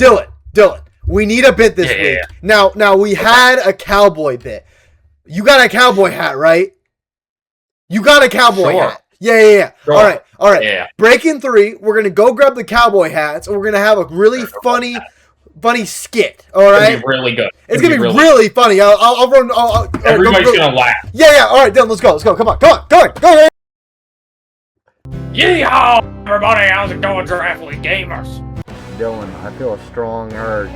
Dylan, we need a bit this week. Yeah. Now we had a cowboy bit. You got a cowboy hat, right? You got a cowboy hat. Yeah. Sure. All right. Yeah. Breaking 3, we're going to go grab the cowboy hats, and we're going to have a really funny skit, all right? It's going to be really good. It's going to be really funny. I'll run. Everybody's going to laugh. Yeah. All right, Dylan, let's go. Come on. Go. Yeehaw, everybody. How's it going, Draft League Gamers? Dylan, I feel a strong urge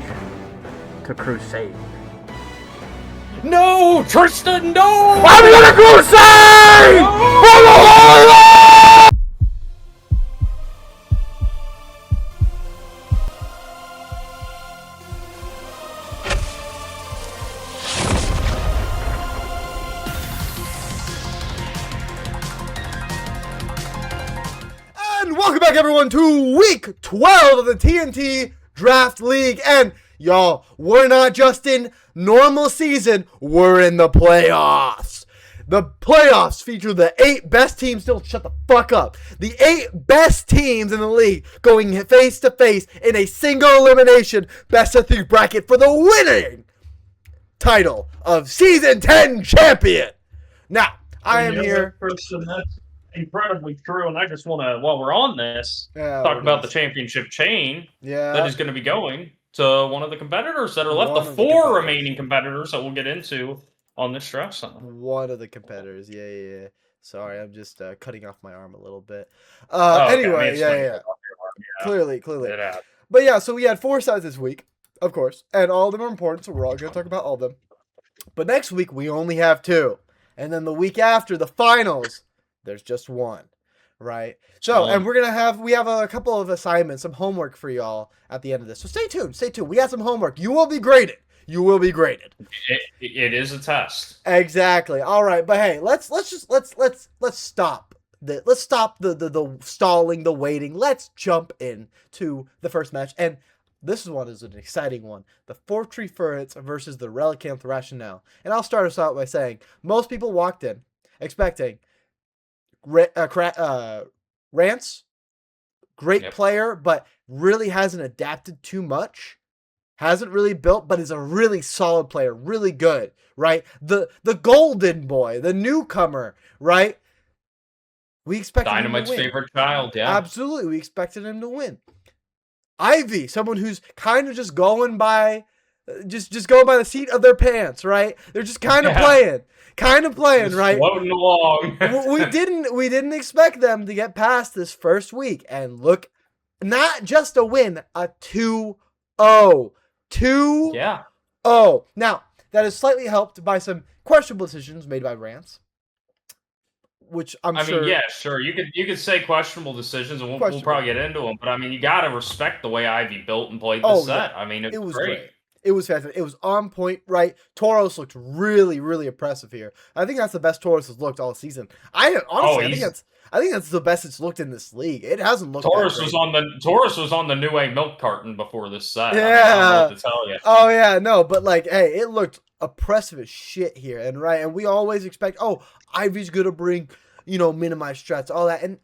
to crusade. No, Tristan, no! I'm gonna crusade! For the Lord! And welcome back, everyone, to week 12 of the TNT Draft League. And y'all, we're not just in normal season, we're in the playoffs. The playoffs feature the 8 best teams. Still, shut the fuck up. The 8 best teams in the league going face to face in a single elimination best of 3 bracket for the winning title of Season 10 champion. Now, I am here. That's incredibly true, and I just want to, while we're on this, talk about the championship chain that is going to be going to one of the competitors that are left. The 4 remaining competitors that we'll get into on this draft. One of the competitors, yeah. Sorry, I'm just cutting off my arm a little bit. Anyway, yeah. Clearly. But yeah, so we had 4 sides this week, of course, and all of them are important, so we're all going to talk about all of them. But next week, we only have 2. And then the week after, the finals, there's just 1. Right. So, and we have a couple of assignments, some homework for y'all at the end of this. So stay tuned. We got some homework. You will be graded. It is a test. Exactly. All right. But hey, let's stop the stalling, the waiting. Let's jump into the first match. And this one is an exciting one. The 4th Tree Furrets versus the Relicanth Rationale. And I'll start us out by saying most people walked in expecting Rance, great player, but really hasn't adapted too much. Hasn't really built, but is a really solid player, really good, right? The golden boy, the newcomer, right? We expected Dynamite's him to win. Favorite child, yeah. Absolutely, we expected him to win. Ivy, someone who's kind of just going by, just going by the seat of their pants, right? They're just kind of playing, right? Floating along. we didn't expect them to get past this first week, and look, not just a win, a 2-0. 2-0. Yeah. Now, that is slightly helped by some questionable decisions made by Rance, which I mean, yeah, sure. You could say questionable decisions, and we'll probably get into them. But I mean, you got to respect the way Ivy built and played the set. I mean, it was great. It was fantastic. It was on point, right? Tauros looked really, really impressive here. I think that's the best Tauros has looked all season. I think that's the best it's looked in this league. It hasn't looked. Tauros was on the new A milk carton before this set. Yeah. I don't know what to tell you. Oh yeah, no, but like, hey, it looked oppressive as shit here, and we always expect, Ivy's gonna bring, minimized strats, all that, and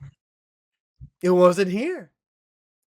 it wasn't here.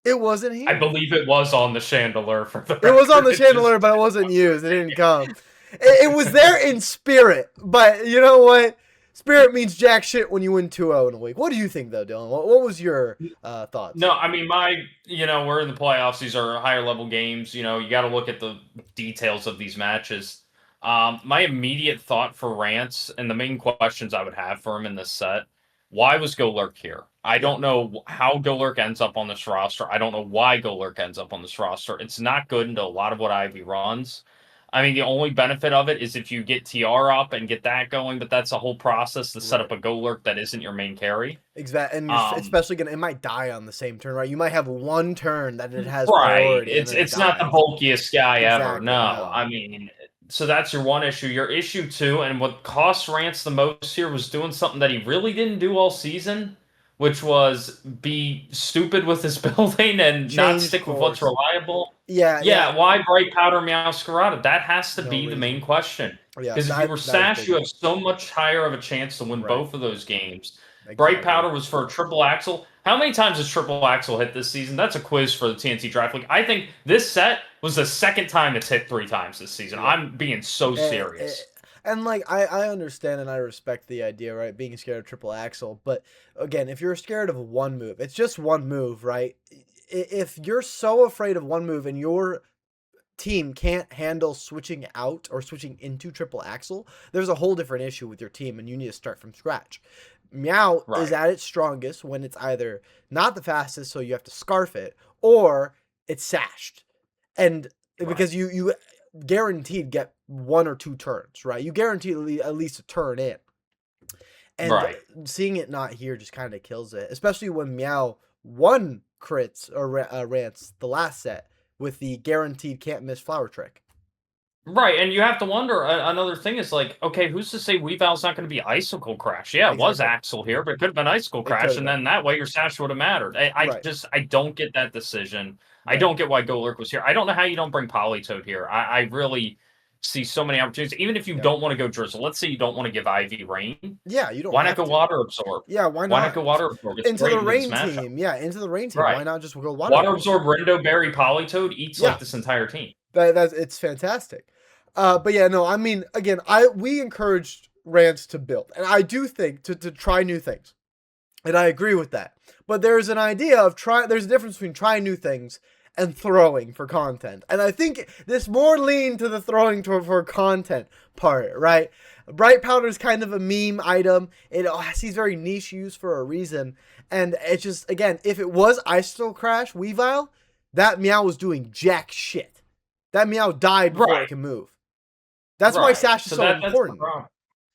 I believe it was on the chandelier for the It was on the chandelier, but it wasn't used. It didn't come. It was there in spirit, but you know what? Spirit means jack shit when you win 2-0 in a week. What do you think, though, Dylan? What was your thoughts? No, I mean, we're in the playoffs. These are higher level games. You got to look at the details of these matches. My immediate thought for Rance and the main questions I would have for him in this set, why was Golurk here? I don't know how Golurk ends up on this roster. I don't know why Golurk ends up on this roster. It's not good into a lot of what Ivy runs. I mean, the only benefit of it is if you get TR up and get that going, but that's a whole process to set up a Golurk that isn't your main carry. Exactly, and especially it might die on the same turn, right? You might have one turn that it has priority. It's not the bulkiest guy ever. No, I mean, so that's your one issue. Your issue 2, and what cost Rance the most here was doing something that he really didn't do all season, which was be stupid with his building and not stick with what's reliable. Yeah. Why Bright Powder Meowscarada? That has to be the main question. Because if you were Sash, you have so much higher of a chance to win both of those games. Exactly. Bright Powder was for a triple axle. How many times has Triple Axel hit this season? That's a quiz for the TNT Draft League. I think this set was the second time it's hit 3 times this season. I'm being so serious. And like I understand and I respect the idea, right? Being scared of Triple Axel, but again, if you're scared of one move, it's just one move, right? If you're so afraid of one move and your team can't handle switching out or switching into Triple Axel, there's a whole different issue with your team, and you need to start from scratch. Meow is at its strongest when it's either not the fastest, so you have to scarf it, or it's sashed, and because you guaranteed get 1 or 2 turns, right? You guarantee at least a turn in. And seeing it not here just kind of kills it, especially when Meow won crits or rants the last set with the guaranteed can't miss flower trick. Right, and you have to wonder, another thing is like, okay, who's to say Weavile's not going to be Icicle Crash? Yeah, it was Axel here, but it could have been Icicle Crash, and then that way your sash would have mattered. I don't get that decision. I don't get why Golurk was here. I don't know how you don't bring Politoed here. I really see so many opportunities. Even if you don't want to go Drizzle, let's say you don't want to give Ivy Rain. Yeah, you don't. Why not go Water Absorb? Yeah, why not? Why not go Water Absorb? It's into the Rain team. Yeah, into the Rain team. Why not just go Water Absorb, Rindo, Berry, Politoed eats like this entire team. It's fantastic. But yeah, no, I mean, again, we encouraged Rants to build, and I do think to try new things, and I agree with that. But there's an idea of there's a difference between trying new things and throwing for content, and I think this more lean to the throwing for content part, right? Bright Powder is kind of a meme item. It sees very niche use for a reason, and it's just, again, if it was Icicle Crash Weavile, that Meow was doing jack shit. That Meow died before it can move. That's why Sash is so important.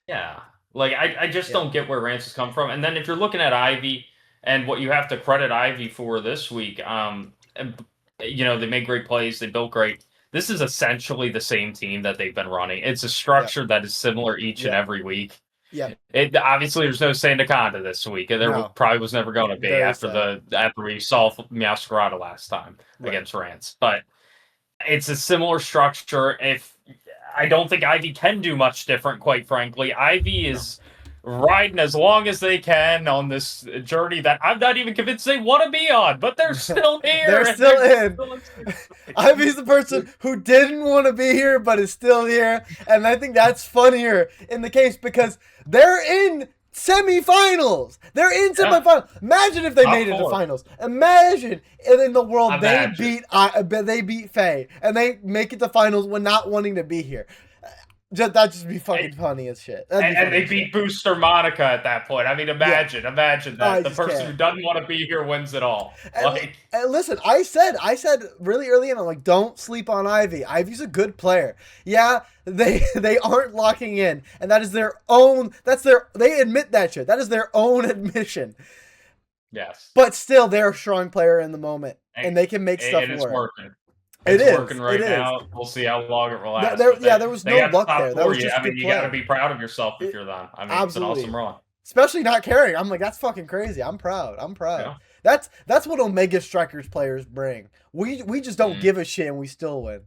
Yeah. Like, I just don't get where Rants has come from. And then if you're looking at Ivy and what you have to credit Ivy for this week, you know, they made great plays. They built great. This is essentially the same team that they've been running. It's a structure that is similar each and every week. Yeah. Obviously, there's no Sandaconda this week. There probably was never going to be after we saw Meowscarada last time against Rants. But it's a similar structure. I don't think Ivy can do much different, quite frankly. Ivy is riding as long as they can on this journey that I'm not even convinced they want to be on, but they're still here. They're still in. Ivy's the person who didn't want to be here, but is still here. And I think that's funnier in the case because they're in semifinals. They're in semifinals. Imagine if they made it to finals. Imagine in the world they beat Faye and they make it to finals when not wanting to be here. That'd just be fucking funny as shit. And they beat Booster Monica at that point. I mean, imagine that the person who doesn't want to be here wins it all. And listen, I said really early in, I'm like, don't sleep on Ivy. Ivy's a good player. Yeah, they aren't locking in, and that is their own. They admit that shit. That is their own admission. Yes. But still, they're a strong player in the moment, and they can make stuff work. It's working. It's working right now. We'll see how long it will last. There was no luck there. That was just I mean, you got to be proud of yourself if you're them. I mean, it's an awesome run. Especially not carrying. I'm like, that's fucking crazy. I'm proud. Yeah. That's what Omega Strikers players bring. We just don't give a shit and we still win.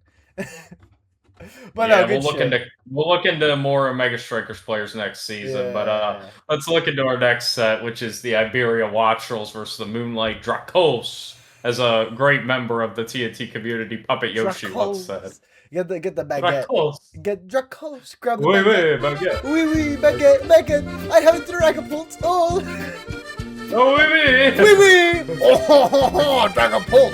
But we'll look into more Omega Strikers players next season. But let's look into our next set, which is the Iberia Wattrels versus the Moonlight Dracos. As a great member of the TNT community, Puppet Yoshi once said. Get the baguette. Dracos. Get Dracos. Grab the baguette. Oui, baguette. I have a Dragapult. Oh, oui. Oh, Dragapult.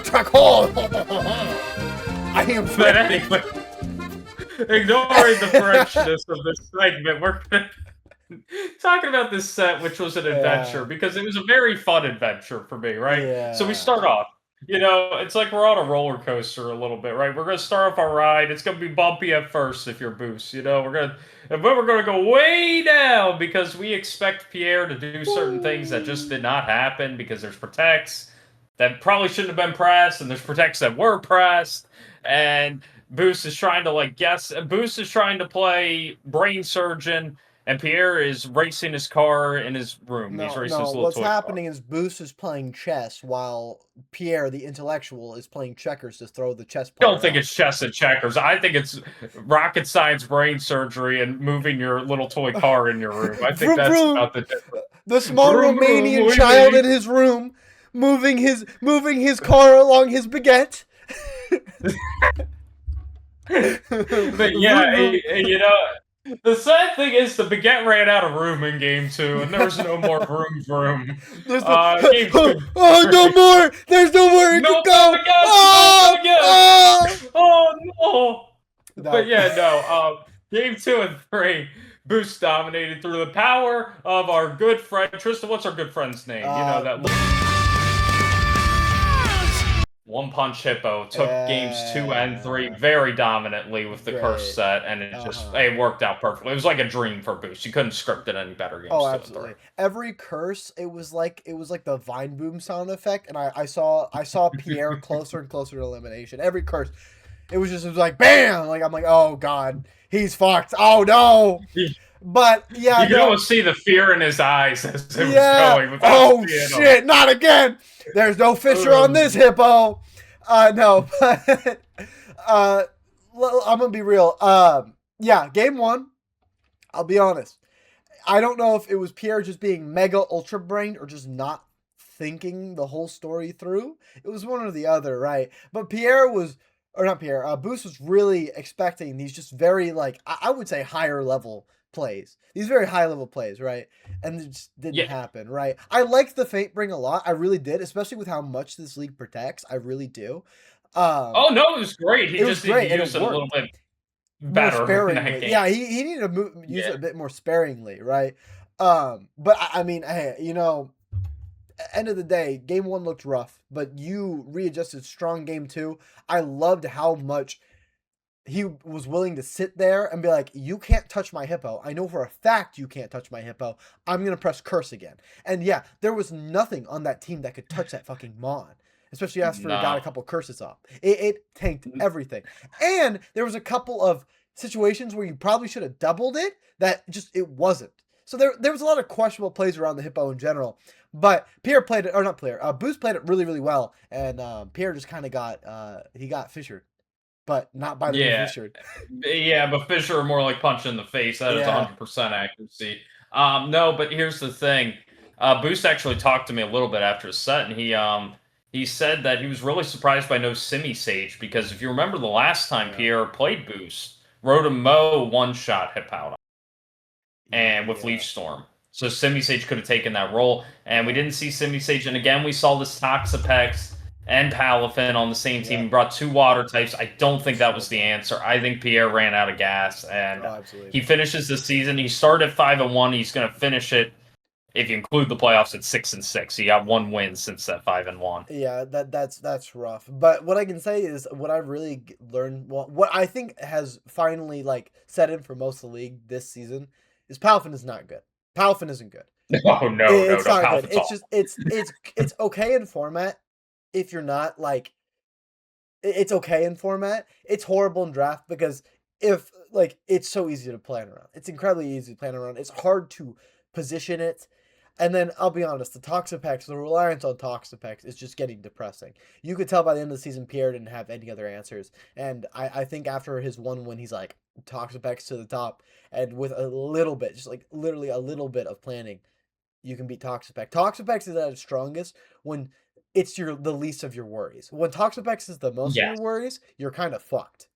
Dracos. I am But anyway, ignoring the Frenchness of this segment, we're talking about this set, which was an adventure, because it was a very fun adventure for me, right? Yeah. So we start off, it's like we're on a roller coaster a little bit, right? We're going to start off our ride. It's going to be bumpy at first if you're Boost, but we're going to go way down because we expect Pierre to do certain things that just did not happen because there's protects that probably shouldn't have been pressed, and there's protects that were pressed, and Boost is trying to Boost is trying to play Brain Surgeon, and Pierre is racing his car in his room. He's racing his little what's toy happening car. is Boost is playing chess while Pierre, the intellectual, is playing checkers to throw the chess I player don't think out. it's chess and checkers. I think it's rocket science brain surgery and moving your little toy car in your room. I think Vroom, that's vroom. about the difference. The small Vroom, vroom, Romanian wee, child wee. in his room, moving his car along his baguette. But yeah, you know, the sad thing is the baguette ran out of room in game 2, and there was no more room. Game 2. No more! There's no more! It No can go! baguette! No baguette! Oh no! No. But yeah, no. Game 2 and 3, Boost dominated through the power of our good friend Tristan. What's our good friend's name? You know that. One Punch Hippo took games 2 and 3 very dominantly with the curse set, and it worked out perfectly. It was like a dream for Boost. You couldn't script it any better. Games 2 absolutely. And 3. Every curse, it was like the Vine Boom sound effect, and I saw Pierre closer and closer to elimination. Every curse, it was like bam! Like I'm like, oh god, he's fucked. Oh no! But yeah, you could almost see the fear in his eyes as it was going. Oh shit! Not again! There's no Fisher on this hippo. No, but I'm gonna be real. Yeah, game 1. I'll be honest. I don't know if it was Pierre just being mega ultra brained or just not thinking the whole story through. It was one or the other, right? But Boost was really expecting these just very I would say higher level plays. These very high level plays, right? And it just didn't happen, right? I liked the Fate Bring a lot. I really did, especially with how much this league protects. I really do. Oh no, it was great. He just needed to use it a little bit better. More sparingly. Yeah, he needed to use it a bit more sparingly, right? But I mean, hey, you know, end of the day, game 1 looked rough, but you readjusted strong game 2. I loved how much he was willing to sit there and be like, you can't touch my hippo. I know for a fact you can't touch my hippo. I'm going to press curse again. And yeah, there was nothing on that team that could touch that fucking Mon. Especially after he got a couple curses up. It tanked everything. And there was a couple of situations where you probably should have doubled it that it wasn't. So there was a lot of questionable plays around the hippo in general. But Pierre played it, or not Pierre, Boost played it really, really well. And Pierre just kind of got fissured. But not by the fissured. Yeah, but Fisher are more like punch in the face. That is 100% accuracy. No, but here's the thing. Boost actually talked to me a little bit after his set, and he said that he was really surprised by no Semi-Sage, because if you remember the last time Pierre played Boost, Rotom one-shot Hippo and with Leaf Storm. So Semi-Sage could have taken that role, and we didn't see Semi-Sage. And again, we saw this Toxapex and Palafin on the same team. He brought 2 water types. I don't think that was the answer. I think Pierre ran out of gas, and he finishes the season. He started 5-1. He's going to finish it, if you include the playoffs, at 6-6. He got 1 win since that 5-1. Yeah, that's rough. But what I can say is what I really learned, what I think has finally set in for most of the league this season is Palafin is not good. Palafin isn't good. Oh no, it's no, not good. It's just it's okay in format. If you're not it's okay in format. It's horrible in draft because it's so easy to plan around. It's incredibly easy to plan around. It's hard to position it. And then I'll be honest, the reliance on Toxapex is just getting depressing. You could tell by the end of the season, Pierre didn't have any other answers. And I think after his 1 win, he's like Toxapex to the top, and with a little bit, just literally a little bit of planning, you can beat Toxapex. Toxapex is at its strongest when it's the least of your worries. When Toxapex is the most of your worries, you're kind of fucked.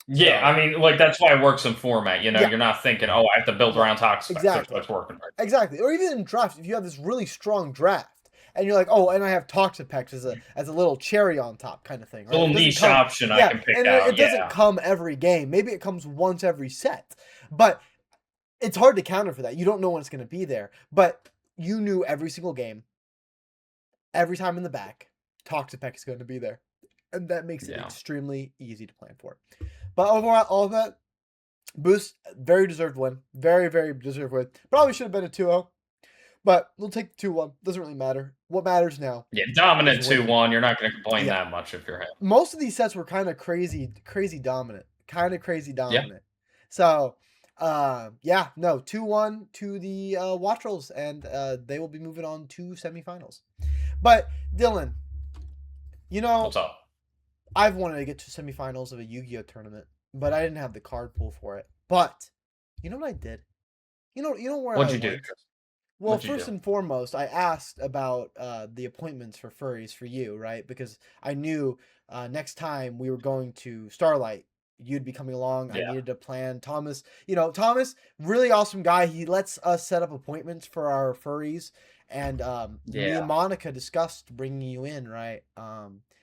Yeah, so, I mean, that's why it works in format. You know, you're not thinking, oh, I have to build around Toxapex. Exactly. That's working right. Exactly. Or even in draft, if you have this really strong draft, and you're like, oh, and I have Toxapex as a little cherry on top kind of thing. Right? A little niche option I can pick out. It doesn't come every game. Maybe it comes once every set. But it's hard to counter for that. You don't know when it's going to be there. But you knew every single game, every time in the back, Toxapex is going to be there. And that makes it extremely easy to plan for. But overall, all of that, Boost, very deserved win. Very, very deserved win. Probably should have been a 2-0. But we'll take the 2-1. Doesn't really matter. What matters now? Yeah, dominant 2-1. You're not going to complain that much if you're him. Most of these sets were kind of crazy dominant. So, Yeah, no, 2-1 to the Wattrels, and they will be moving on to semifinals. But Dylan, you know, What's up? I've wanted to get to semifinals of a Yu-Gi-Oh tournament, but I didn't have the card pool for it. But you know what I did? You know where What'd I you do? went? Well, What'd you first do? and foremost, I asked about the appointments for furries for you, right? Because I knew next time we were going to Starlight, you'd be coming along. I Yeah. needed to plan. Thomas, Thomas, really awesome guy. He lets us set up appointments for our furries, and me Yeah. and Monica discussed bringing you in, right?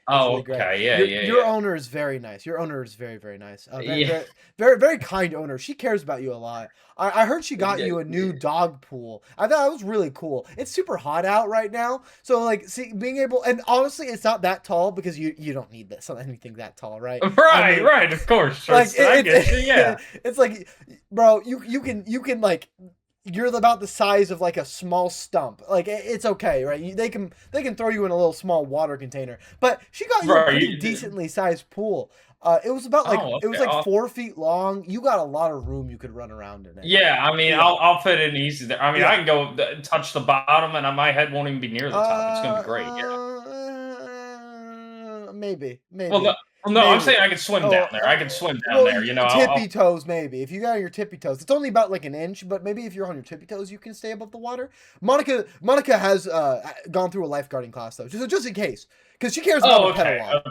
It was Oh, really great. okay. Yeah, Your yeah. owner is very nice. Your owner is very, very nice. Very, Yeah. very, very, very kind owner. She cares about you a lot. I heard she got Yeah, you a new dog pool. I thought that was really cool. It's super hot out right now, so like, see, being able, and honestly, it's not that tall because you don't need this anything that tall, right? Right, I mean, right, of course. like Tristan, I get you, yeah. it's like, bro, you can like. You're about the size of like a small stump. Like it's okay, right? They can throw you in a little small water container. But she got you a pretty decently sized pool. It was about like it was like 4 feet long. You got a lot of room you could run around in it. Yeah, I mean, Yeah. I'll fit in easy there. I mean, I can go touch the bottom, and my head won't even be near the top. It's gonna be great. Yeah. Maybe. Well, no, I'm saying I can swim down there. I can swim down there. You know, tippy toes maybe. If you got on your tippy toes, it's only about like an inch. But maybe if you're on your tippy toes, you can stay above the water. Monica has gone through a lifeguarding class though, just in case, because she cares about the pet a lot. Okay.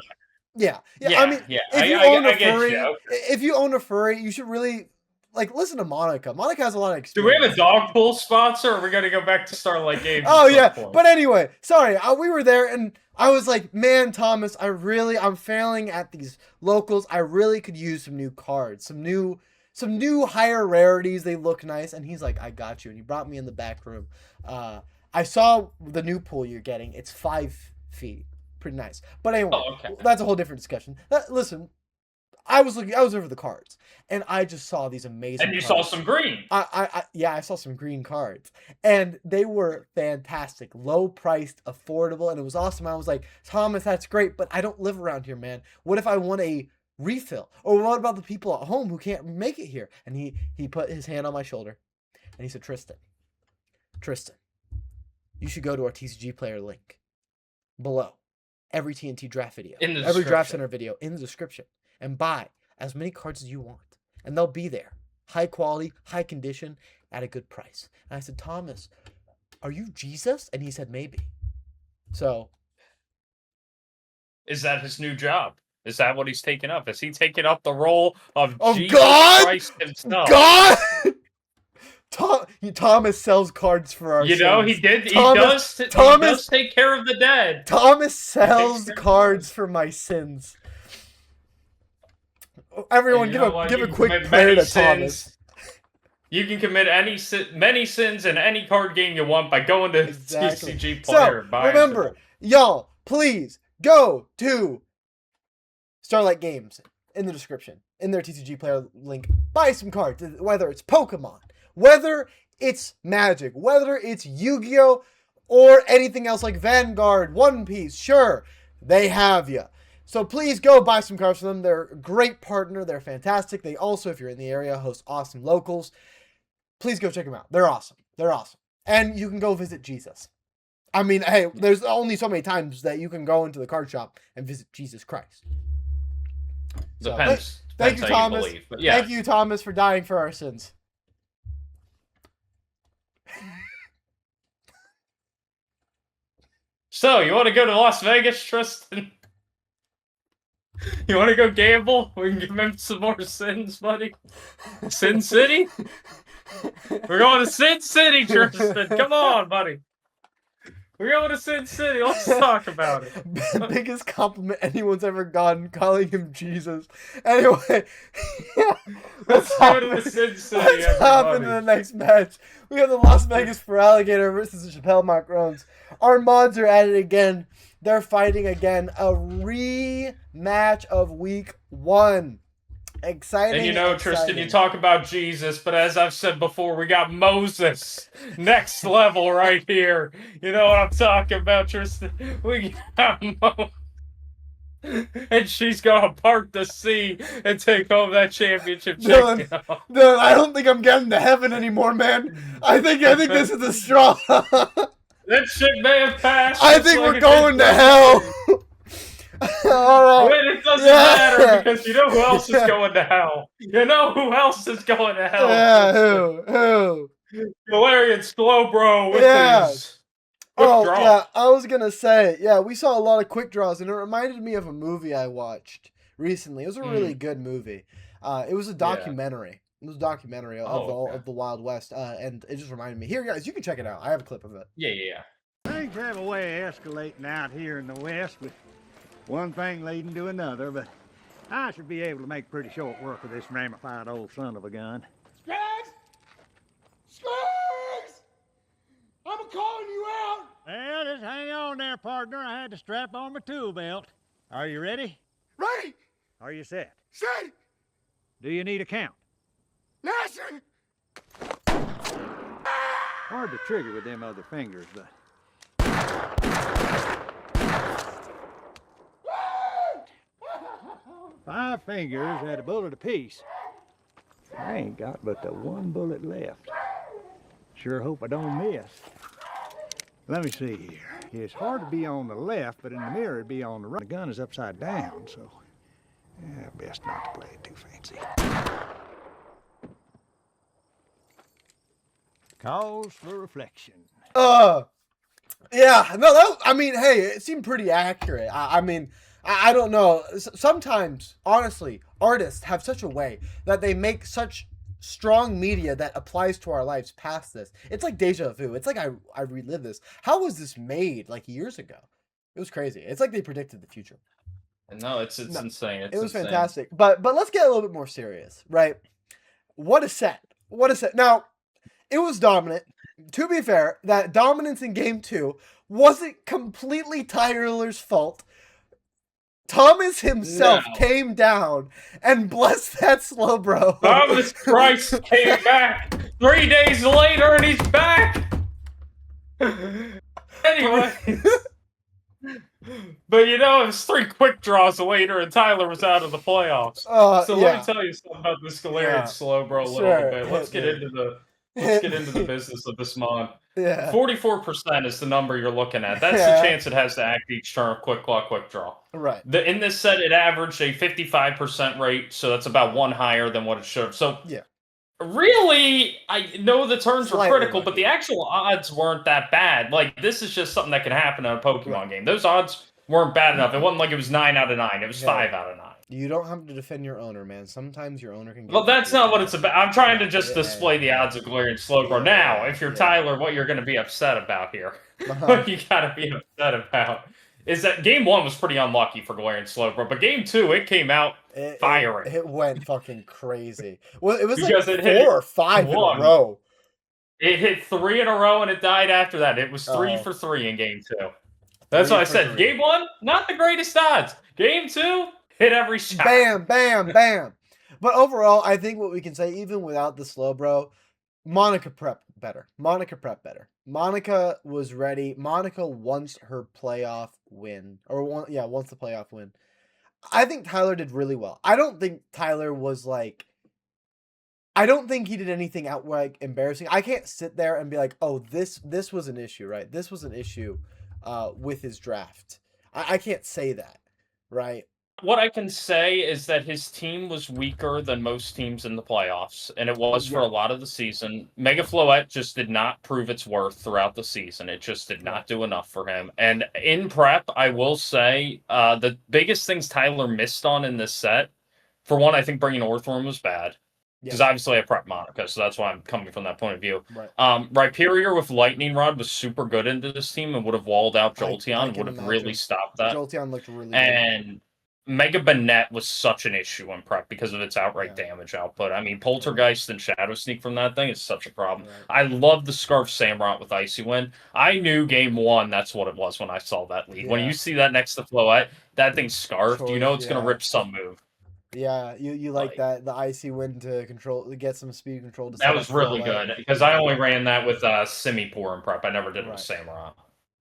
Yeah. Yeah. I mean, yeah. If you own a furry, you should really like listen to Monica. Monica has a lot of experience. Do we have a dog pool sponsor, or are we gonna go back to Starlight Games? Oh yeah, but anyway, sorry, we were there, and I was like, man, Thomas, I'm failing at these locals. I really could use some new cards, some new higher rarities. They look nice, and he's like, I got you, and he brought me in the back room. I saw the new pool you're getting. It's 5 feet, pretty nice. But anyway, that's a whole different discussion. Listen. I was over the cards, and I just saw these amazing. And you cards. saw some green. I saw some green cards, and they were fantastic, low priced, affordable, and it was awesome. I was like, Thomas, that's great, but I don't live around here, man. What if I want a refill? Or what about the people at home who can't make it here? And he put his hand on my shoulder, and he said, Tristan, you should go to our TCG player link below every TNT draft video, every draft center video in the description. And buy as many cards as you want. And they'll be there. High quality, high condition, at a good price. And I said, Thomas, are you Jesus? And he said, maybe. So. Is that his new job? Is that what he's taking up? Is he taking up the role of Jesus Christ himself? God! Thomas sells cards for our sins. He did. He does take care of the dead. Thomas sells cards for my sins. Everyone, give a quick prayer to Thomas. You can commit many sins in any card game you want by going to TCG Player. So, remember, y'all, please go to Starlight Games in the description, in their TCG Player link. Buy some cards, whether it's Pokemon, whether it's Magic, whether it's Yu-Gi-Oh, or anything else like Vanguard, One Piece. Sure, they have you. So please go buy some cards from them. They're a great partner. They're fantastic. They also, if you're in the area, host awesome locals. Please go check them out. They're awesome. And you can go visit Jesus. I mean, hey, there's only so many times that you can go into the card shop and visit Jesus Christ. Depends. Thank you, Thomas. Thank you, Thomas, for dying for our sins. So, you want to go to Las Vegas, Tristan? You want to go gamble? We can give him some more sins, buddy. Sin City? We're going to Sin City, Tristan. Come on, buddy. We're going to Sin City. Let's talk about it. Biggest compliment anyone's ever gotten, calling him Jesus. Anyway, let's hop into the next match. We have the Las Vegas for Alligator versus the Chappelle Murkroans. Our mods are at it again. They're fighting again. A rematch of week 1. Exciting. And Tristan, you talk about Jesus, but as I've said before, we got Moses. Next level right here. You know what I'm talking about, Tristan? We got And she's gonna part the sea and take home that championship Dylan, chick. Dylan, I don't think I'm getting to heaven anymore, man. I think this is a straw. That shit may have passed. I think we're going to hell. All right. Wait, it doesn't matter because you know who else is going to hell. You know who else is going to hell. Yeah, who? Galarian Slowbro with his quick draw. Yeah, I was going to say, we saw a lot of quick draws, and it reminded me of a movie I watched recently. It was a really good movie. It was a documentary. It was a documentary of the Wild West, and it just reminded me. Here, guys, you can check it out. I have a clip of it. Yeah. Things have a way of escalating out here in the West with one thing leading to another, but I should be able to make pretty short work of this ramified old son of a gun. Skaggs! Skaggs! I'm calling you out! Well, just hang on there, partner. I had to strap on my tool belt. Are you ready? Ready! Are you set? Set! Do you need a count? Listen! Hard to trigger with them other fingers, but... 5 fingers had a bullet apiece. I ain't got but the 1 bullet left. Sure hope I don't miss. Let me see here. It's hard to be on the left, but in the mirror it'd be on the right. The gun is upside down, so best not to play it too fancy. Cause for reflection. Yeah, no, hey, it seemed pretty accurate. I don't know. Sometimes, honestly, artists have such a way that they make such strong media that applies to our lives past this. It's like deja vu. It's like I relived this. How was this made like years ago? It was crazy. It's like they predicted the future. No, it's insane. It was fantastic. But let's get a little bit more serious, right? What a set. Now, it was dominant. To be fair, that dominance in game 2 wasn't completely Tyler's fault. Thomas himself came down and blessed that Slowbro. Thomas Christ came back 3 days later and he's back. Anyway. But it was 3 quick draws later and Tyler was out of the playoffs. So let me tell you something about this Galarian Slowbro a little bit. Let's get into the business of this mod. 44% is the number you're looking at. That's the chance it has to act each turn of quick draw. Right. In this set, it averaged a 55% rate, so that's about 1 higher than what it should have. So, really, I know the turns were critical, but the actual odds weren't that bad. Like, this is just something that can happen in a Pokemon game. Those odds weren't bad enough. It wasn't like it was 9 out of 9. It was 5 out of 9. You don't have to defend your owner, man. Sometimes your owner can get... Well, that's not what it's about. I'm trying to just display the odds of Galarian Slowbro. Now, if you're Tyler, what you're going to be upset about here, what you got to be upset about, is that game 1 was pretty unlucky for Galarian Slowbro, but game 2, it came out firing. It went fucking crazy. Well, it was because like 4 or 5 in a row. It hit 3 in a row, and it died after that. It was 3 for 3 in game 2. That's why I said, game 1, not the greatest odds. Game 2... hit every shot. Bam, bam, bam. But overall, I think what we can say, even without the Slowbro, Monica prepped better. Monica was ready. Monica wants her playoff win. Wants the playoff win. I think Tyler did really well. I don't think Tyler was like... I don't think he did anything outright embarrassing. I can't sit there and be like, oh, this was an issue, right? This was an issue with his draft. I can't say that, right? What I can say is that his team was weaker than most teams in the playoffs, and it was for a lot of the season. Mega Floette just did not prove its worth throughout the season. It just did not do enough for him. And in prep, I will say the biggest things Tyler missed on in this set, for one, I think bringing Orthworm was bad. Because obviously I prepped Monica, so that's why I'm coming from that point of view. Right. Rhyperior with Lightning Rod was super good into this team and would have walled out Jolteon and would have really stopped that. Jolteon looked really good. And Mega Banette was such an issue in prep because of its outright damage output. I mean, Poltergeist and Shadow Sneak from that thing is such a problem. Right. I love the Scarf Samurott with Icy Wind. I knew game 1, that's what it was when I saw that lead. When you see that next to Floette, that thing's scarfed, you know it's going to rip some move. Yeah, you like that, the Icy Wind to get some speed control. That was really good, because I only ran that with Simipour in prep. I never did it with Samurott.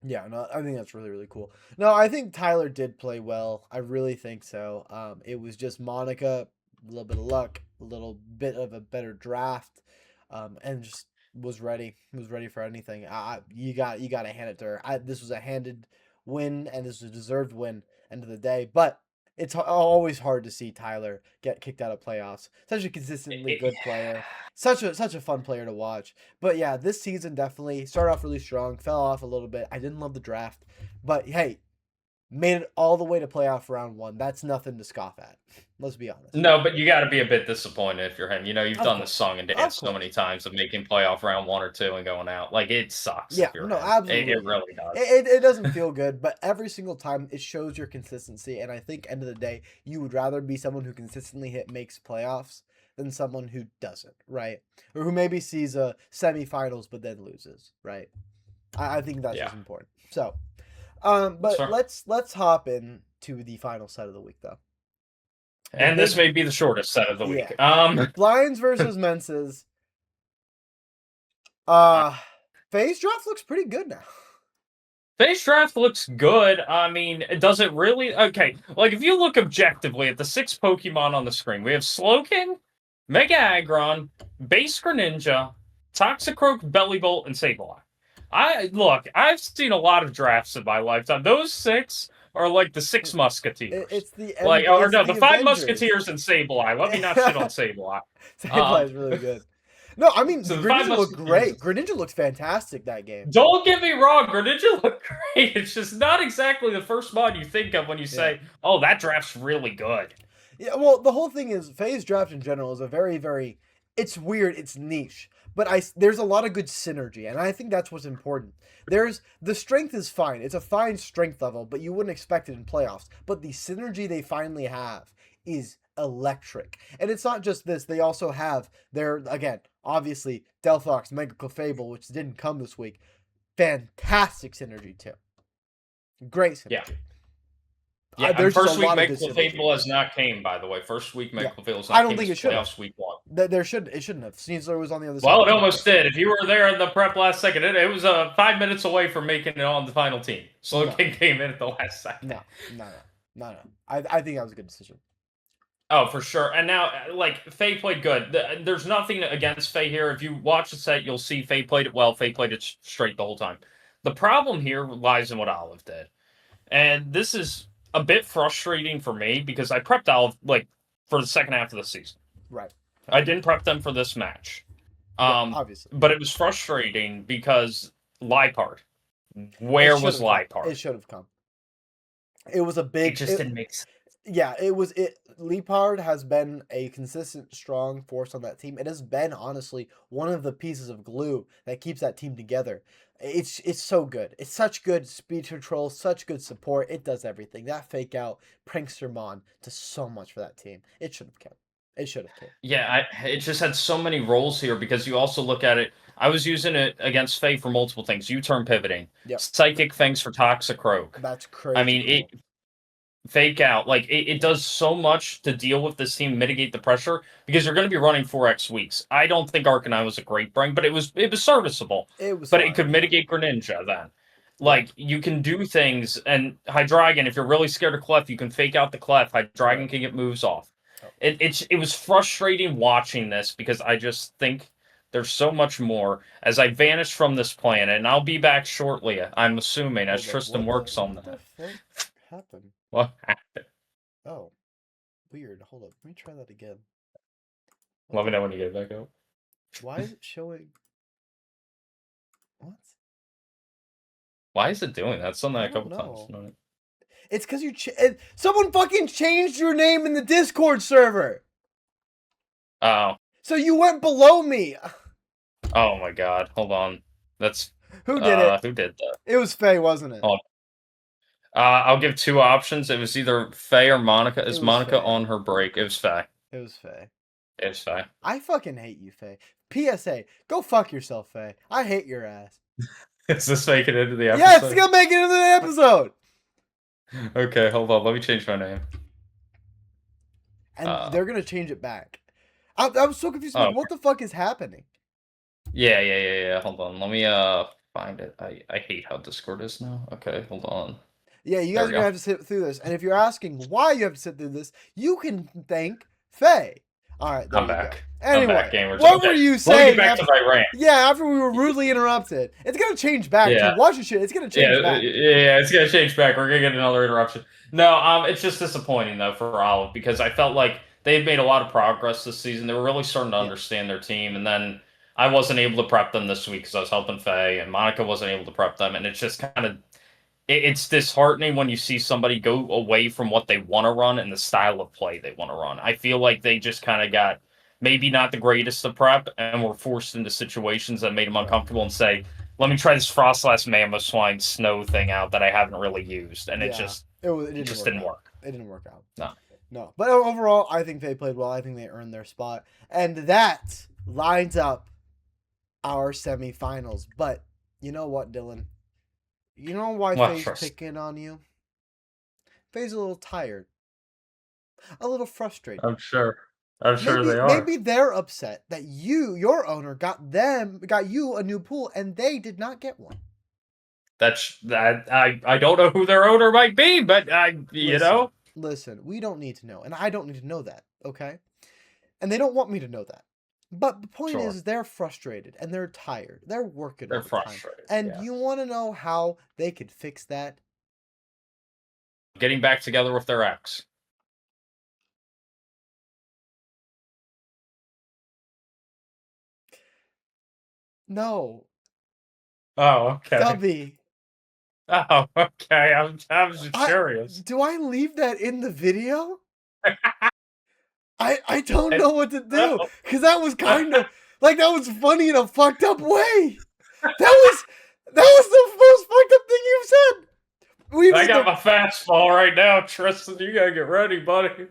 Yeah, no, I think that's really, really cool. No, I think Tyler did play well. I really think so. It was just Monica, a little bit of luck, a little bit of a better draft, and just was ready. Was ready for anything. You got to hand it to her. This was a handed win, and this was a deserved win. End of the day, but it's always hard to see Tyler get kicked out of playoffs. Such a consistently good player. Such a fun player to watch. But yeah, this season definitely started off really strong, fell off a little bit. I didn't love the draft, but hey, made it all the way to playoff round 1. That's nothing to scoff at. Let's be honest. No, but you got to be a bit disappointed if you're him. You know, you've Of done course. this song and dance so many times of making playoff round 1 or 2 and going out. Like, it sucks. Yeah, if you're no, him. absolutely. It really does. It doesn't feel good, but every single time it shows your consistency. And I think end of the day, you would rather be someone who consistently makes playoffs than someone who doesn't, right? Or who maybe sees a semifinals but then loses, right? I think that's just important. So, but Sure. let's hop in to the final set of the week though. And this may be the shortest set of the week. Lions versus Mences. Faye's draft looks pretty good now. Faye's draft looks good. I mean, does it really? Okay, like if you look objectively at the 6 Pokemon on the screen, we have Slowking, Mega Aggron, Base Greninja, Toxicroak, Bellibolt, and Sableye. I've seen a lot of drafts in my lifetime. Those 6 are like the 6 Musketeers. It's the the 5 Avengers. Musketeers and Sableye. Let me not shit on Sableye. Sableye is really good. No, I mean, So Greninja looked great. Greninja looked fantastic that game. Don't get me wrong, Greninja looked great. It's just not exactly the first mod you think of when you say, oh, that draft's really good. Yeah, well, the whole thing is, Faye's draft in general is a very, very, it's weird, it's niche. But there's a lot of good synergy, and I think that's what's important. The strength is fine. It's a fine strength level, but you wouldn't expect it in playoffs. But the synergy they finally have is electric. And it's not just this. They also have again, obviously, Delphox, Mega Clefable, which didn't come this week. Fantastic synergy, too. Great synergy. Yeah. Yeah, first week Mega Clefable has not came, by the way. First week Mega Clefable has not came. I don't think it should have. Week 1. It shouldn't have. Sneasler was on the other side. Well, it almost did. If you were there in the prep last second, it was 5 minutes away from making it on the final team. Slowking came in at the last second. No. I think that was a good decision. Oh, for sure. And now, Faye played good. There's nothing against Faye here. If you watch the set, you'll see Faye played it well. Faye played it straight the whole time. The problem here lies in what Olive did. And this is a bit frustrating for me because I prepped Olive, for the second half of the season. Right. I didn't prep them for this match. Obviously. But it was frustrating because Lipard. Where was Lipard? It should have come. It was a big... It just didn't make sense. Yeah, Lipard has been a consistent, strong force on that team. It has been, honestly, one of the pieces of glue that keeps that team together. It's so good. It's such good speed control, such good support. It does everything. That fake out, Prankstermon does so much for that team. It should have kept. Yeah, it just had so many roles here because you also look at it. I was using it against Faye for multiple things. U-turn pivoting. Yep. Psychic Fangs for Toxicroak. That's crazy. I mean, fake out. It does so much to deal with this team, mitigate the pressure, because you're going to be running 4x weeks. I don't think Arcanine was a great bring, but it was serviceable. But fine. It could mitigate Greninja then. You can do things, and Hydreigon, if you're really scared of Clef, you can fake out the Clef. Hydreigon can get moves off. It was frustrating watching this because I just think there's so much more. As I vanish from this planet, and I'll be back shortly, I'm assuming, as Tristan works on that. What the fuck happened? What happened? Oh, weird. Hold up. Let me try that again. Let me know when you get back up. Why is it showing? What? Why is it doing that? It's done that a couple times. It's because someone fucking changed your name in the Discord server. Oh. So you went below me. Oh my god. Hold on. That's... Who did it? Who did that? It was Faye, wasn't it? Oh. I'll give 2 options. It was either Faye or Monica. Is Monica Faye on her break? It was Faye. It was Faye. It was Faye. I fucking hate you, Faye. PSA, go fuck yourself, Faye. I hate your ass. Is this making it into the episode? Yes, it's gonna make it into the episode. Okay, hold on. Let me change my name. And they're gonna change it back. I was so confused. What the fuck is happening? Yeah. Hold on. Let me find it. I hate how Discord is now. Okay, hold on. Yeah, you There guys we are gonna go. have to sit through this. And if you're asking why you have to sit through this, you can thank Faye. All right, there I'm you back. go. I'm back, Anyway, gamers. what Okay, were you let me saying? get back to my rant. Yeah, after we were rudely interrupted, it's gonna change back Yeah. too. Watch your shit. It's gonna change back. Yeah, it's gonna change back. We're gonna get another interruption. No, it's just disappointing though for Olive because I felt like they've made a lot of progress this season. They were really starting to understand their team, and then I wasn't able to prep them this week because I was helping Faye, and Monica wasn't able to prep them, and it's just kind of it's disheartening when you see somebody go away from what they want to run and the style of play they want to run. I feel like they just kind of got maybe not the greatest of prep and were forced into situations that made them uncomfortable and say, let me try this Frostless Mammoth Swine Snow thing out that I haven't really used. And it just didn't work. It didn't work out. No. But overall, I think they played well. I think they earned their spot. And that lines up our semifinals. But you know what, Dylan? You know why Faye's picking on you? Faye's a little tired. A little frustrated. I'm sure they are. Maybe they're upset that your owner, got you a new pool and they did not get one. I don't know who their owner might be, but know. Listen, we don't need to know, and I don't need to know that, okay? And they don't want me to know that. But the point is, they're frustrated and they're tired. They're working. They're frustrated. And you want to know how they could fix that? Getting back together with their ex. No. Oh, okay. Dubby. Oh, okay. I was curious. Do I leave that in the video? I don't know what to do because that was kind of like that was funny in a fucked up way. That was the most fucked up thing you've said. I got my fastball right now, Tristan. You gotta get ready, buddy.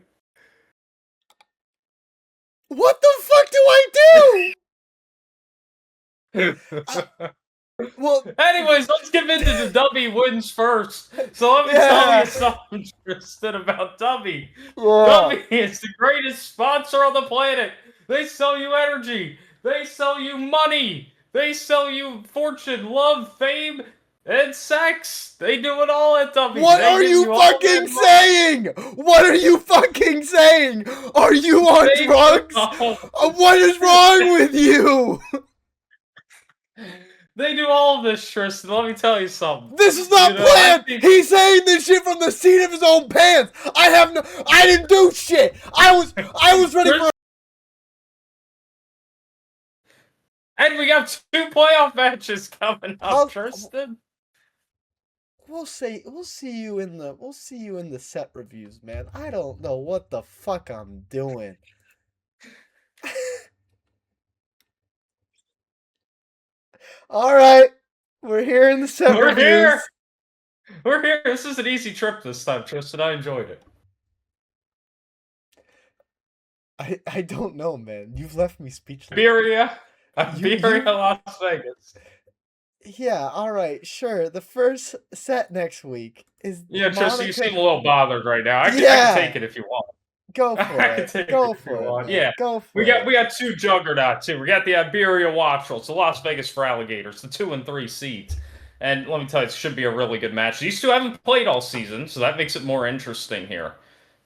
What the fuck do I do? Well, anyways, let's get into the Dubby wins first. So let me tell you something, Tristan, about Dubby. Dubby is the greatest sponsor on the planet. They sell you energy. They sell you money. They sell you fortune, love, fame, and sex. They do it all at Dubby. What are you fucking saying? What are you fucking saying? Are you on drugs? What is wrong with you? They do all of this, Tristan. Let me tell you something. This is not planned. He's saying this shit from the seat of his own pants. I didn't do shit. I was ready for. And we got 2 playoff matches coming up, Tristan. We'll see you in the set reviews, man. I don't know what the fuck I'm doing. All right, we're here in the set reviews. We're here. This is an easy trip this time, Tristan. I enjoyed it. I don't know, man. You've left me speechless. Iberia, Las Vegas. Yeah, all right, sure. The first set next week is Tristan, you seem a little bothered right now. I can take it if you want. Go for it. Go for it. Yeah, go for it. We got 2 juggernauts too. We got the Iberia Wattrels, the Las Vegas for Alligators, the 2 and 3 seeds. And let me tell you, it should be a really good match. These 2 haven't played all season, so that makes it more interesting here.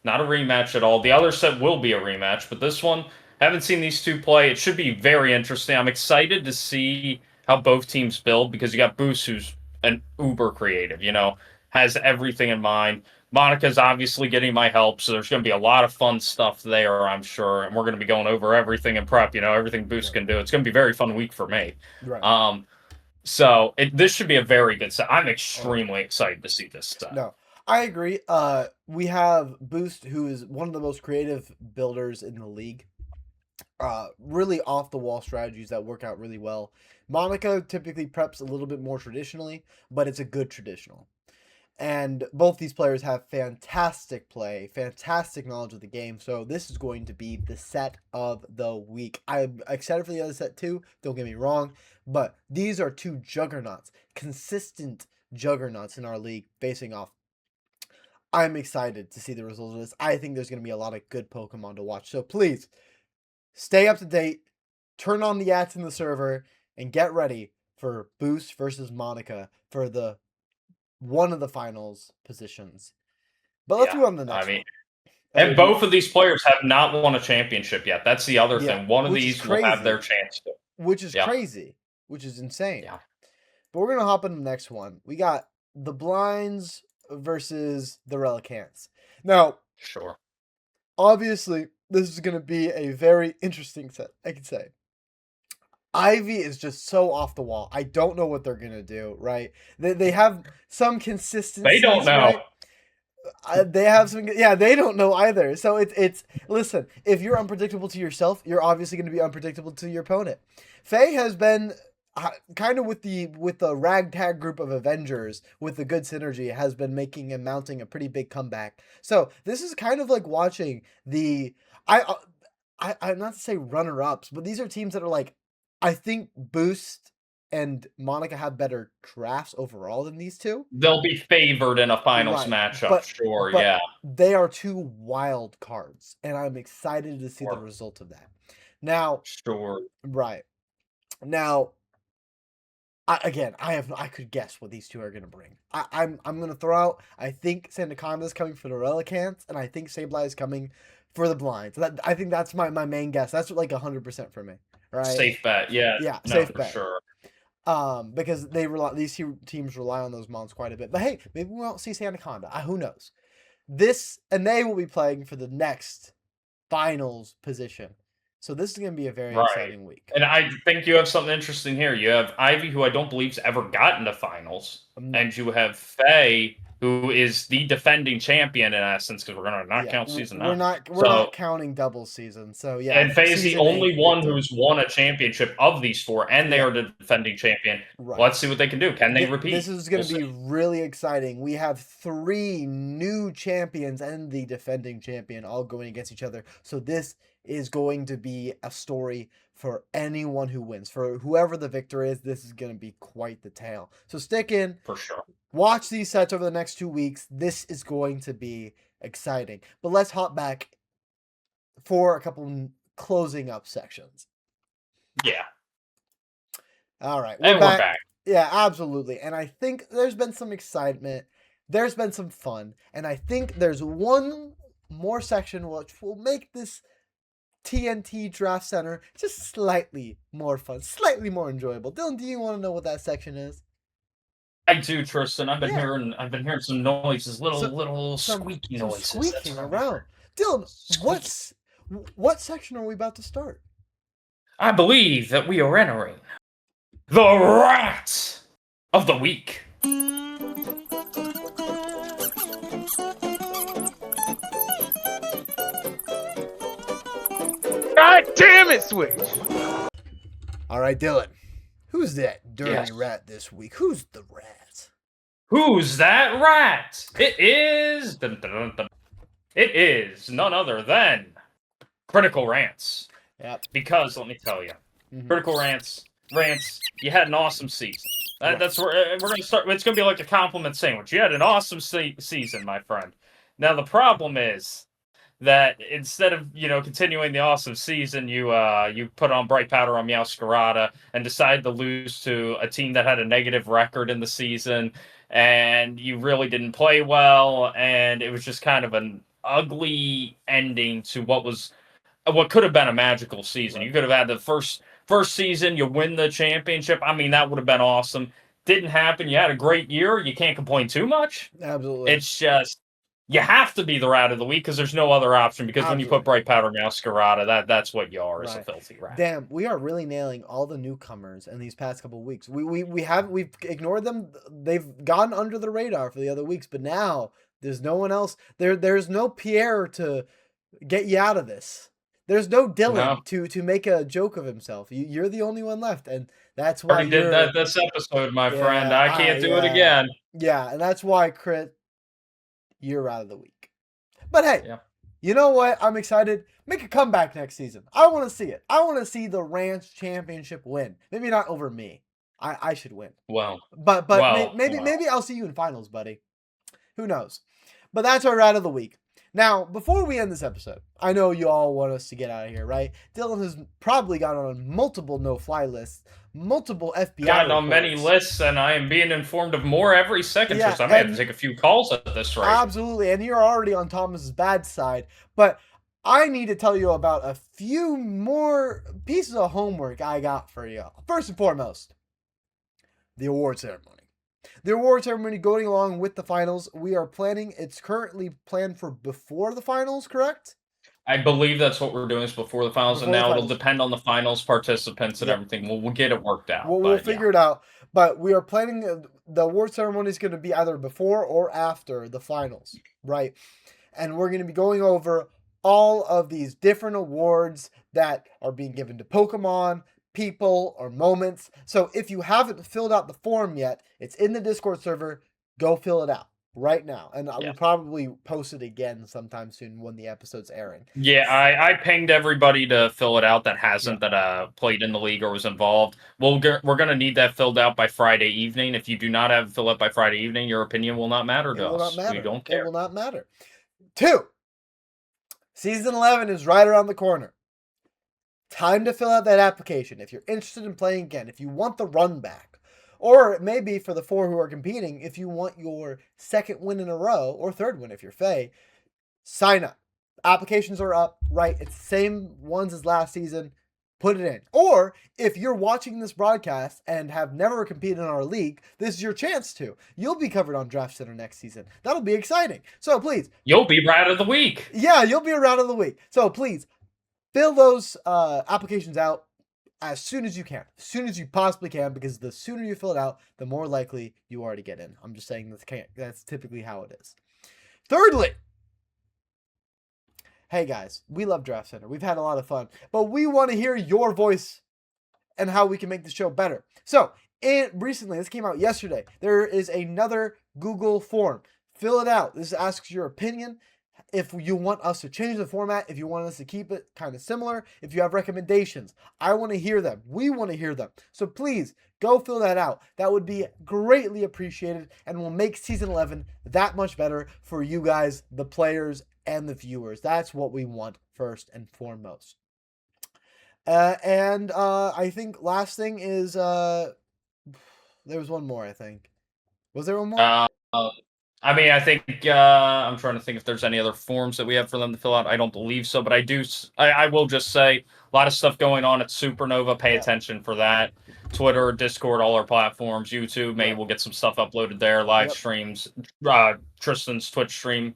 Not a rematch at all. The other set will be a rematch, but this one, haven't seen these 2 play. It should be very interesting. I'm excited to see how both teams build because you got Boost, who's an uber creative, has everything in mind. Monica's obviously getting my help, so there's going to be a lot of fun stuff there, I'm sure. And we're going to be going over everything in prep, everything Boost can do. It's going to be a very fun week for me. Right. So this should be a very good set. I'm extremely excited to see this set. No, I agree. We have Boost, who is one of the most creative builders in the league. Really off the wall strategies that work out really well. Monica typically preps a little bit more traditionally, but it's a good traditional. And both these players have fantastic play, fantastic knowledge of the game. So this is going to be the set of the week. I'm excited for the other set too. Don't get me wrong. But these are 2 juggernauts, consistent juggernauts in our league facing off. I'm excited to see the results of this. I think there's going to be a lot of good Pokemon to watch. So please stay up to date, turn on the ads in the server, and get ready for Boost versus Monica for the one of the finals positions. But let's move on to the next one. And both of these players have not won a championship yet. That's the other thing. One of these will have their chance to. Which is crazy. Which is insane. Yeah. But we're going to hop into the next one. We got the Blinds versus the Relicants. Now, sure. Obviously, this is going to be a very interesting set, I could say. Ivy is just so off the wall. I don't know what they're going to do, right? They have some consistency. They don't know. Right? They have some, yeah, they don't know either. So it's listen, if you're unpredictable to yourself, you're obviously going to be unpredictable to your opponent. Faye has been kind of with the ragtag group of Avengers with the good synergy has been making and mounting a pretty big comeback. So this is kind of like watching I'm not to say runner-ups, but these are teams that are like, I think Boost and Monica have better drafts overall than these two. They'll be favored in a finals matchup, but they are two wild cards, and I'm excited to see the result of that. Now, right. Now, I could guess what these two are going to bring. I'm going to throw out, I think Sandaconda is coming for the Relicants, and I think Sableye is coming for the Blinds. I think that's my main guess. That's like 100% for me. Right? Safe bet, yeah. Yeah, no, safe for bet. Sure. Because these two teams rely on those mons quite a bit. But hey, maybe we won't see Sandaconda. Who knows? And they will be playing for the next finals position. So this is going to be a very exciting week. And I think you have something interesting here. You have Ivy, who I don't believe's ever gotten to finals, and you have Faye, who is the defending champion in essence, because we're going to not count season 9. We're not counting double season. So yeah. And Faye is the only one who's won a championship of these 4, and they are the defending champion. Right. Let's see what they can do. Can they repeat? This is going to be really exciting. We have 3 new champions and the defending champion all going against each other. So this is going to be a story for anyone who wins. For whoever the victor is, this is going to be quite the tale. So stick in. For sure. Watch these sets over the next 2 weeks. This is going to be exciting. But let's hop back for a couple closing up sections. Yeah. All right. We're back. Yeah, absolutely. And I think there's been some excitement. There's been some fun. And I think there's one more section which will make this TNT Draft Center just slightly more fun, slightly more enjoyable. Dylan, do you want to know what that section is? I do, Tristan. I've been hearing some noises, little squeaky noises. Squeaking around. Dylan, what section are we about to start? I believe that we are entering the Rat of the Week. God damn it, Switch! All right, Dylan. Who's that dirty rat this week? Who's the rat? Who's that rat? It is... It is none other than Critical Rants. Yep. Because, let me tell you, Critical Rants, you had an awesome season. That's where we're going to start. It's going to be like a compliment sandwich. You had an awesome season, my friend. Now, the problem is that instead of, continuing the awesome season, you put on bright powder on Meowscarada and decided to lose to a team that had a negative record in the season, and you really didn't play well, and it was just kind of an ugly ending to what could have been a magical season. You could have had the first season, you win the championship. I mean, that would have been awesome. Didn't happen. You had a great year. You can't complain too much. Absolutely. It's just, you have to be the rat of the week because there's no other option. Because when you put bright powder Meowscarada, that's what you are, is a filthy rat. Damn, we are really nailing all the newcomers in these past couple of weeks. We've ignored them. They've gone under the radar for the other weeks, but now there's no one else. There's no Pierre to get you out of this. There's no Dylan to make a joke of himself. You're the only one left, and that's why you did that this episode, my friend. I can't do it again. Yeah, and that's why, Crit, you're out of the week. But hey, you know what? I'm excited. Make a comeback next season. I want to see it. I want to see the Ranch Championship win. Maybe not over me. I should win. Maybe I'll see you in finals, buddy. Who knows? But that's our rat of the week. Now, before we end this episode, I know you all want us to get out of here, right? Dylan has probably gotten on multiple no-fly lists, multiple FBI Gotten on reports. many lists, and I am being informed of more every second, Yeah, so I may have to take a few calls at this rate. Absolutely, and you're already on Thomas's bad side, but I need to tell you about a few more pieces of homework I got for you. First and foremost, the award ceremony. The award ceremony going along with the finals. We are planning, it's currently planned for before the finals, correct? I believe that's what we're doing is before the finals, Before and the now finals. it'll depend on the finals participants and everything. We'll get it worked out. We'll figure it out. But we are planning, the award ceremony is going to be either before or after the finals, right? And we're going to be going over all of these different awards that are being given to Pokemon, people, or moments. So if you haven't filled out the form yet, it's in the Discord server. Go fill it out right now. And I will probably post it again sometime soon when the episode's airing. Yeah, I pinged everybody to fill it out that hasn't, that played in the league or was involved. We're going to need that filled out by Friday evening. If you do not have it filled out by Friday evening, your opinion will not matter to us. We don't care. It will not matter. 2, Season 11 is right around the corner. Time to fill out that application. If you're interested in playing again, if you want the run back, or maybe for the 4 who are competing, if you want your second win in a row, or third win if you're Faye, sign up. Applications are up, right? It's the same ones as last season. Put it in. Or if you're watching this broadcast and have never competed in our league, this is your chance to. You'll be covered on Draft Center next season. That'll be exciting. So please. You'll be Rat of the Week. Yeah, you'll be a Rat of the Week. So please, fill those applications out as soon as you can. As soon as you possibly can, because the sooner you fill it out, the more likely you are to get in. I'm just saying that's typically how it is. Thirdly, hey guys, we love Draft Center. We've had a lot of fun, but we want to hear your voice and how we can make the show better. So, recently, this came out yesterday, there is another Google form. Fill it out. This asks your opinion. If you want us to change the format, if you want us to keep it kind of similar, if you have recommendations, I want to hear them. We want to hear them. So please go fill that out. That would be greatly appreciated and will make Season 11 that much better for you guys, the players, and the viewers. That's what we want first and foremost. I think last thing is, there was one more, I think. Was there one more? I mean, I think, I'm trying to think if there's any other forms that we have for them to fill out. I don't believe so, but I will just say, a lot of stuff going on at Supernova. Pay attention for that. Twitter, Discord, all our platforms, YouTube, maybe we'll get some stuff uploaded there, live streams, Tristan's Twitch stream.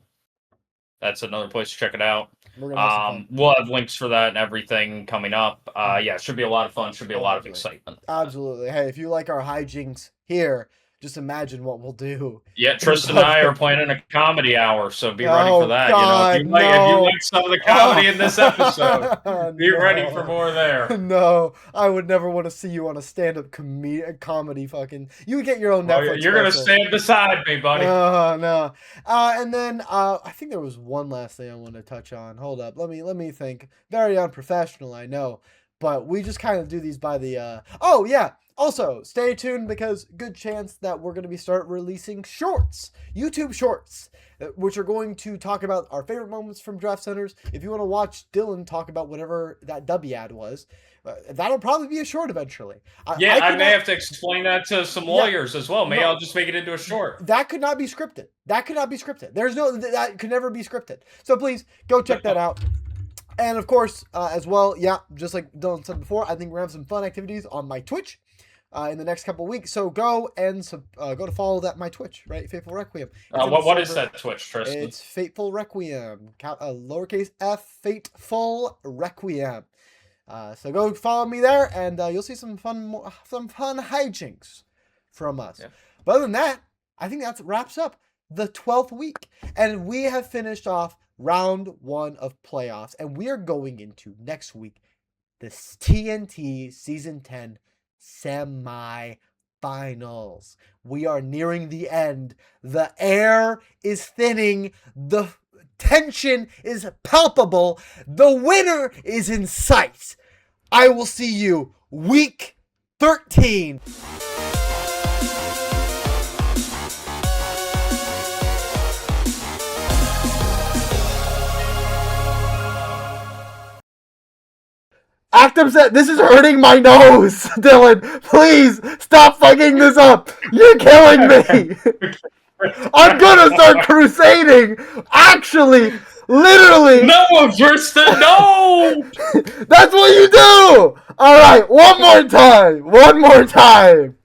That's another place to check it out. We'll have links for that and everything coming up. Yeah, it should be a lot of fun. Should be a lot of excitement. Absolutely. Hey, if you like our hijinks here, just imagine what we'll do. Yeah, Tristan and I are planning a comedy hour, so be ready for that. God, if you like some of the comedy in this episode, be ready for more there. No, I would never want to see you on a stand-up comedy fucking. You get your own Netflix. You're gonna stand beside me, buddy. No. And then I think there was one last thing I wanted to touch on. Hold up, let me think. Very unprofessional, I know, but we just kind of do these by the. Oh yeah. Also, stay tuned because good chance that we're going to start releasing shorts, YouTube shorts, which are going to talk about our favorite moments from Draft Centers. If you want to watch Dylan talk about whatever that Dubby ad was, that'll probably be a short eventually. I may have to explain that to some lawyers as well. Maybe I'll just make it into a short. That could not be scripted. That could never be scripted. So please go check that out. And of course, as well, just like Dylan said before, I think we're going to have some fun activities on my Twitch. In the next couple of weeks, so go to follow my Twitch, right? Fateful Requiem. What is that Twitch, Tristan? It's Fateful Requiem, lowercase f, Fateful Requiem. So go follow me there, and you'll see some fun hijinks from us. Yeah. But other than that, I think that wraps up the 12th week, and we have finished off round 1 of playoffs, and we are going into next week, the TNT Season 10 semi-finals. We are nearing the end. The air is thinning. The tension is palpable. The winner is in sight. I will see you week 13. Active set. This is hurting my nose, Dylan. Please stop fucking this up. You're killing me. I'm gonna start crusading. Actually, literally. No, Versta, no! That's what you do. All right, one more time.